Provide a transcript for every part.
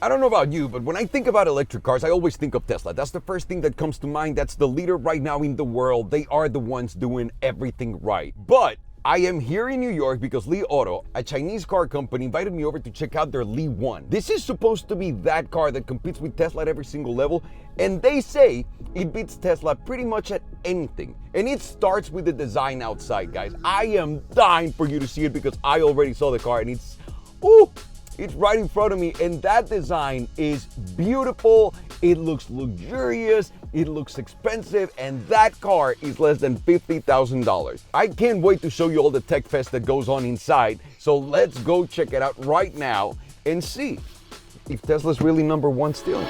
I don't know about you, but when I think about electric cars, I always think of Tesla. That's the first thing that comes to mind. That's the leader right now in the world. They are the ones doing everything right. But I am here in New York because Li Auto, a Chinese car company, invited me over to check out their Li One. This is supposed to be that car that competes with Tesla at every single level, and they say it beats Tesla pretty much at anything. And it starts with the design outside, guys. I am dying for you to see it because I already saw the car, and it's right in front of me, and that design is beautiful. It looks luxurious, it looks expensive, and that car is less than $50,000. I can't wait to show you all the tech fest that goes on inside, so let's go check it out right now and see if Tesla's really number one still.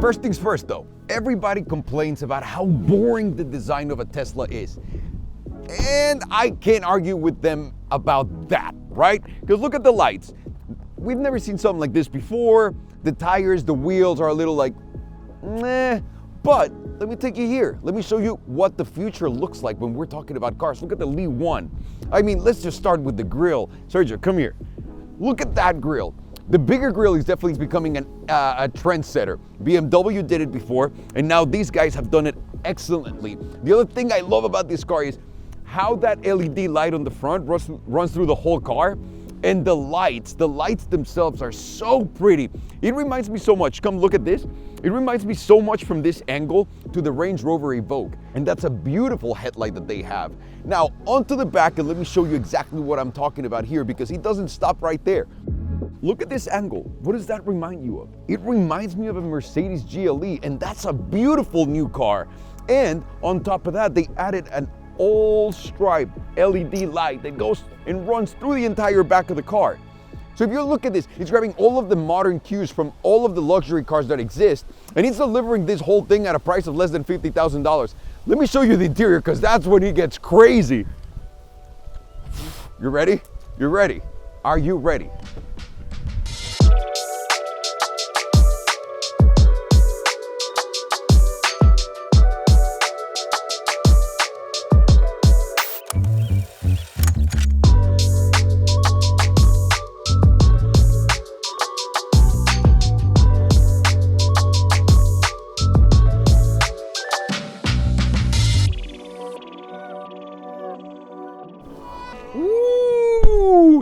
First things first though, everybody complains about how boring the design of a Tesla is. And I can't argue with them about that, right? Because look at the lights. We've never seen something like this before. The tires, the wheels are a little like, meh. But let me take you here. Let me show you what the future looks like when we're talking about cars. Look at the Li One. I mean, let's just start with the grille. Sergio, come here. Look at that grille. The bigger grille is definitely becoming a trendsetter. BMW did it before, and now these guys have done it excellently. The other thing I love about this car is how that LED light on the front runs through the whole car, and the lights themselves are so pretty. It reminds me so much, come look at this. It reminds me so much from this angle to the Range Rover Evoque, and that's a beautiful headlight that they have. Now, onto the back, and let me show you exactly what I'm talking about here, because it doesn't stop right there. Look at this angle. What does that remind you of? It reminds me of a Mercedes GLE, and that's a beautiful new car. And on top of that, they added an all-stripe LED light that goes and runs through the entire back of the car. So if you look at this, it's grabbing all of the modern cues from all of the luxury cars that exist, and it's delivering this whole thing at a price of less than $50,000. Let me show you the interior, because that's when it gets crazy. You ready? You're ready. Are you ready?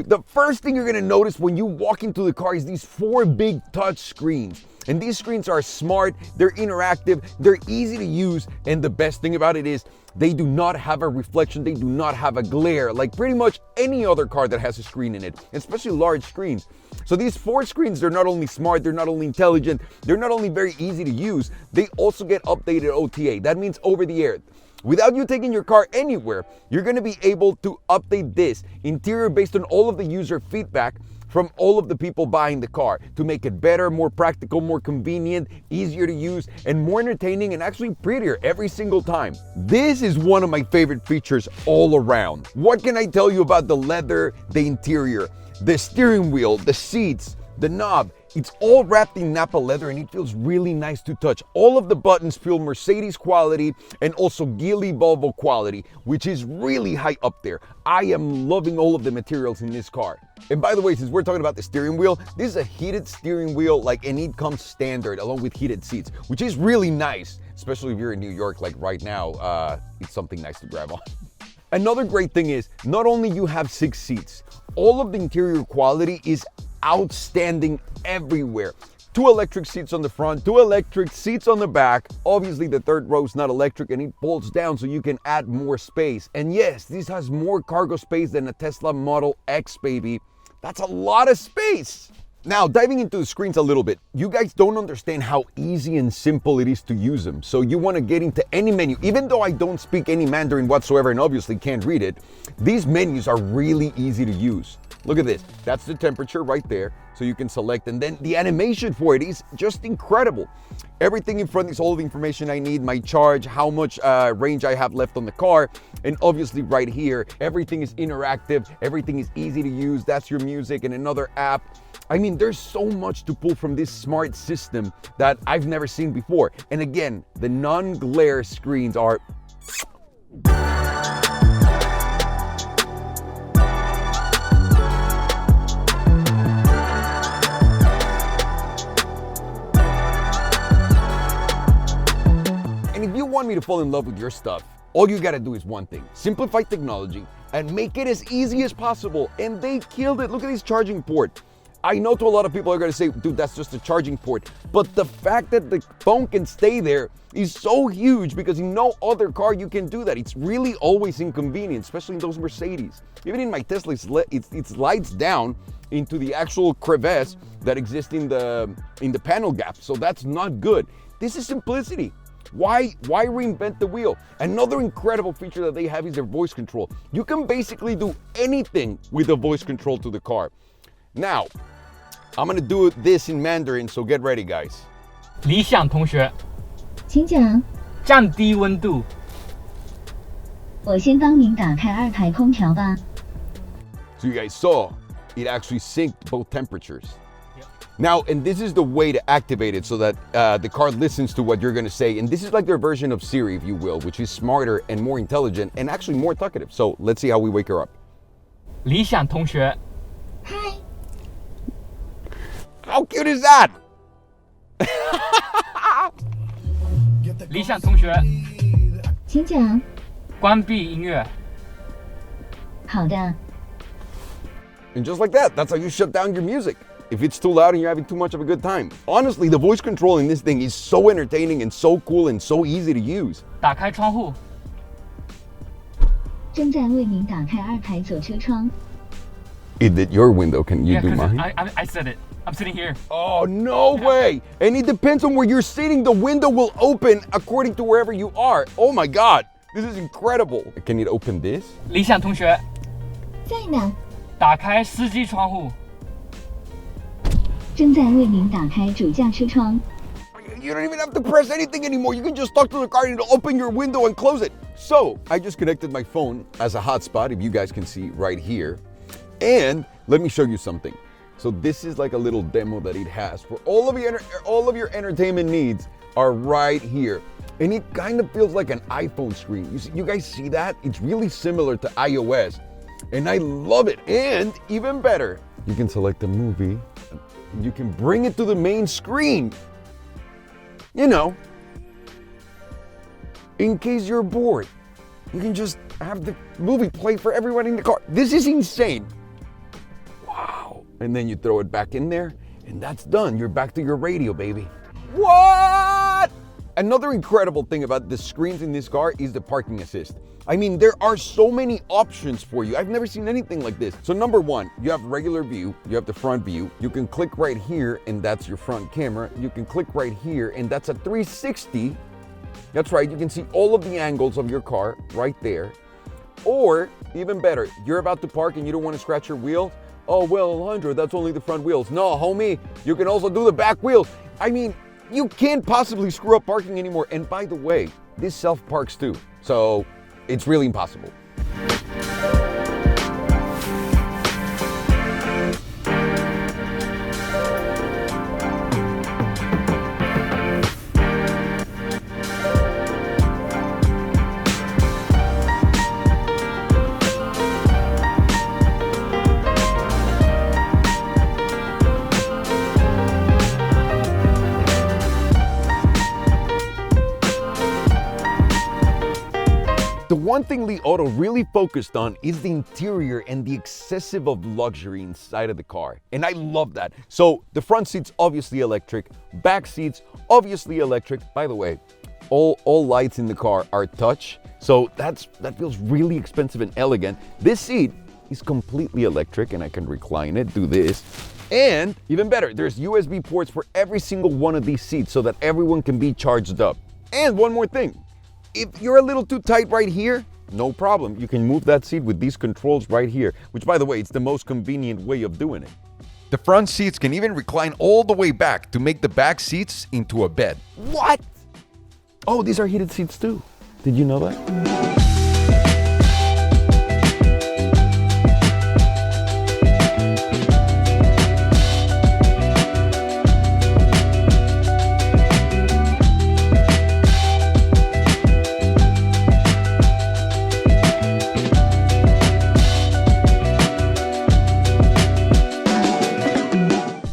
The first thing you're gonna notice when you walk into the car is these 4 big touch screens. And these screens are smart, they're interactive, they're easy to use, and the best thing about it is they do not have a reflection, they do not have a glare, like pretty much any other car that has a screen in it, especially large screens. So these 4 screens, they're not only smart, they're not only intelligent, they're not only very easy to use, they also get updated OTA. That means over the air. Without you taking your car anywhere, you're gonna be able to update this interior based on all of the user feedback from all of the people buying the car to make it better, more practical, more convenient, easier to use, and more entertaining and actually prettier every single time. This is one of my favorite features all around. What can I tell you about the leather, the interior, the steering wheel, the seats, the knob? It's all wrapped in Nappa leather and it feels really nice to touch. All of the buttons feel Mercedes quality and also Geely Volvo quality, which is really high up there. I am loving all of the materials in this car. And by the way, since we're talking about the steering wheel, this is a heated steering wheel, and it comes standard along with heated seats, which is really nice, especially if you're in New York like right now. It's something nice to grab on. Another great thing is not only you have 6 seats, all of the interior quality is outstanding everywhere. 2 electric seats on the front, 2 electric seats on the back. Obviously the third row is not electric and it folds down so you can add more space. And yes, this has more cargo space than a Tesla Model X, baby. That's a lot of space. Now, diving into the screens a little bit, you guys don't understand how easy and simple it is to use them. So you want to get into any menu. Even though I don't speak any Mandarin whatsoever and obviously can't read it, these menus are really easy to use. Look at this. That's the temperature right there. so you can select, and then the animation for it is just incredible. Everything in front is all the information I need, my charge, how much range I have left on the car, and obviously right here, everything is interactive, everything is easy to use. That's your music and another app. I mean, there's so much to pull from this smart system that I've never seen before. And again, the non-glare screens are... And if you want me to fall in love with your stuff, all you gotta do is one thing: simplify technology and make it as easy as possible. And they killed it. Look at this charging port. I know to a lot of people are gonna say, dude, that's just a charging port. But the fact that the phone can stay there is so huge, because in no other car you can do that. It's really always inconvenient, especially in those Mercedes. Even in my Tesla, it slides down into the actual crevice that exists in the panel gap. So that's not good. This is simplicity. Why reinvent the wheel? Another incredible feature that they have is their voice control. You can basically do anything with the voice control to the car. Now, I'm gonna do this in Mandarin, so get ready, guys. 理想同学，请讲，降低温度。我先帮您打开2台空调吧。 So you guys saw, it actually synced both temperatures. Now, and this is the way to activate it so that the car listens to what you're gonna say. And this is like their version of Siri, if you will, which is smarter and more intelligent and actually more talkative. So let's see how we wake her up. 理想同学，嗨， How cute is that? 理想同学，请讲。关闭音乐。好的， And just like that, that's how you shut down your music if it's too loud and you're having too much of a good time. Honestly, the voice control in this thing is so entertaining and so cool and so easy to use. 打开窗户。正在为您打开2台左车窗。 Is it your window? Can you Yeah, do 'cause mine? I said it. I'm sitting here. Oh, no way. And it depends on where you're sitting. The window will open according to wherever you are. Oh my God. This is incredible. Can you open this? 理想同学，在呢，打开司机窗户。正在为您打开主驾车窗。 You don't even have to press anything anymore. You can just talk to the car and it'll open your window and close it. So I just connected my phone as a hotspot, if you guys can see right here. And let me show you something. So this is like a little demo that it has for all of your entertainment needs are right here. And it kind of feels like an iPhone screen. You guys see that? It's really similar to iOS. And I love it. And even better, you can select a movie. You can bring it to the main screen. You know, in case you're bored, you can just have the movie play for everyone in the car. This is insane. Wow. And then you throw it back in there, and that's done. You're back to your radio, baby. What? Another incredible thing about the screens in this car is the parking assist. I mean, there are so many options for you. I've never seen anything like this. So number one, you have regular view, you have the front view. You can click right here and that's your front camera. You can click right here and that's a 360. That's right, you can see all of the angles of your car right there. Or even better, you're about to park and you don't want to scratch your wheels. Oh, well, Alejandro, that's only the front wheels. No, homie, you can also do the back wheels. I mean, you can't possibly screw up parking anymore. And by the way, this self-parks too. So it's really impossible. The one thing Li Auto really focused on is the interior and the excessive of luxury inside of the car. And I love that. So the front seats, obviously electric. Back seats, obviously electric. By the way, all lights in the car are touch. So that feels really expensive and elegant. This seat is completely electric and I can recline it, do this. And even better, there's USB ports for every single one of these seats so that everyone can be charged up. And one more thing. If you're a little too tight right here, no problem. You can move that seat with these controls right here, which by the way, it's the most convenient way of doing it. The front seats can even recline all the way back to make the back seats into a bed. What? Oh, these are heated seats too. Did you know that?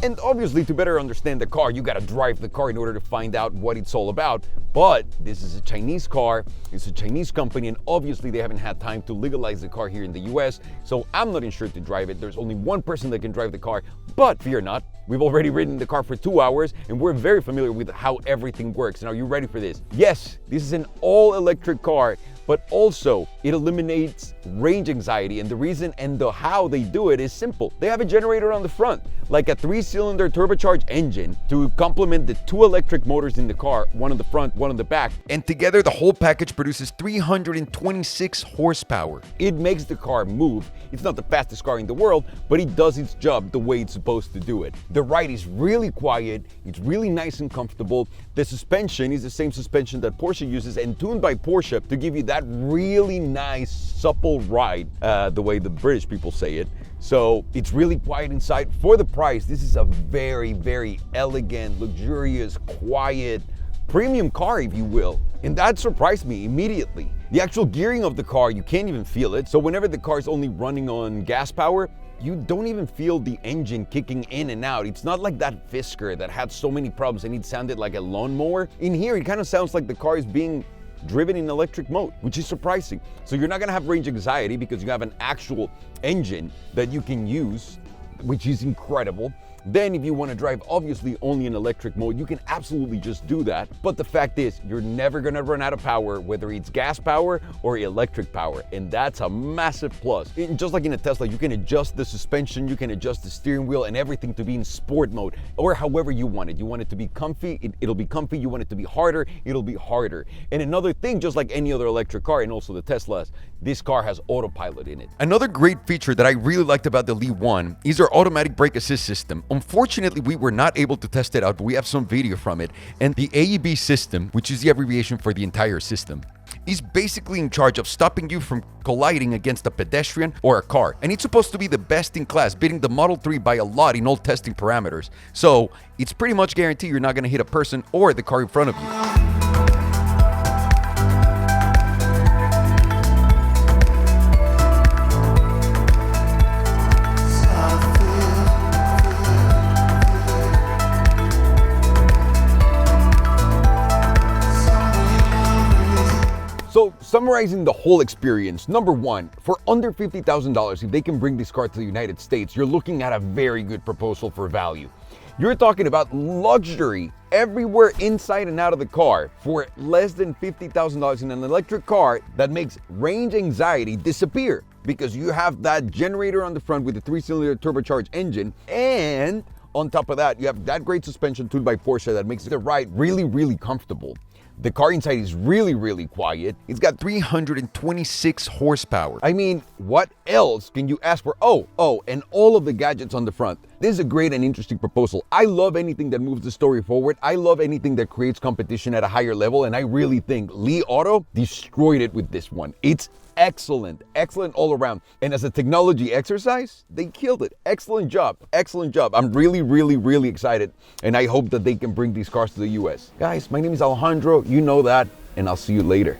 And obviously, to better understand the car, you gotta drive the car in order to find out what it's all about. But this is a Chinese car, it's a Chinese company, and obviously they haven't had time to legalize the car here in the US, so I'm not insured to drive it. There's only one person that can drive the car, but fear not. We've already ridden the car for 2 hours, and we're very familiar with how everything works. And are you ready for this? Yes, this is an all-electric car, but also it eliminates range anxiety. And the reason and the how they do it is simple. They have a generator on the front, like a 3-cylinder turbocharged engine to complement the 2 electric motors in the car, one on the front, one on the back. And together, the whole package produces 326 horsepower. It makes the car move. It's not the fastest car in the world, but it does its job the way it's supposed to do it. The ride is really quiet, it's really nice and comfortable. The suspension is the same suspension that Porsche uses and tuned by Porsche to give you that really nice, supple ride, the way the British people say it. So it's really quiet inside. For the price, this is a very, very elegant, luxurious, quiet, premium car, if you will. And that surprised me immediately. The actual gearing of the car, you can't even feel it. So whenever the car is only running on gas power, you don't even feel the engine kicking in and out. It's not like that Fisker that had so many problems and it sounded like a lawnmower. In here, it kind of sounds like the car is being driven in electric mode, which is surprising. So you're not gonna have range anxiety because you have an actual engine that you can use, which is incredible. Then if you want to drive obviously only in electric mode, you can absolutely just do that. But the fact is, you're never going to run out of power, whether it's gas power or electric power. And that's a massive plus. And just like in a Tesla, you can adjust the suspension, you can adjust the steering wheel and everything to be in sport mode or however you want it. You want it to be comfy, it'll be comfy. You want it to be harder, it'll be harder. And another thing, just like any other electric car and also the Teslas, this car has autopilot in it. Another great feature that I really liked about the Li One is their automatic brake assist system. Unfortunately, we were not able to test it out, but we have some video from it. And the AEB system, which is the abbreviation for the entire system, is basically in charge of stopping you from colliding against a pedestrian or a car. And it's supposed to be the best in class, beating the Model 3 by a lot in all testing parameters. So it's pretty much guaranteed you're not going to hit a person or the car in front of you. So summarizing the whole experience, number one, for under $50,000, if they can bring this car to the United States, you're looking at a very good proposal for value. You're talking about luxury everywhere inside and out of the car for less than $50,000 in an electric car that makes range anxiety disappear because you have that generator on the front with a 3-cylinder turbocharged engine, and on top of that, you have that great suspension tuned by Porsche that makes the ride really, really comfortable. The car inside is really, really quiet. It's got 326 horsepower. I mean, what else can you ask for? Oh, and all of the gadgets on the front. This is a great and interesting proposal. I love anything that moves the story forward. I love anything that creates competition at a higher level, and I really think Li Auto destroyed it with this one. It's excellent all around. And as a technology exercise, they killed it. Excellent job. I'm really, really, really excited, and I hope that they can bring these cars to the US. Guys, my name is Alejandro, you know that, and I'll see you later.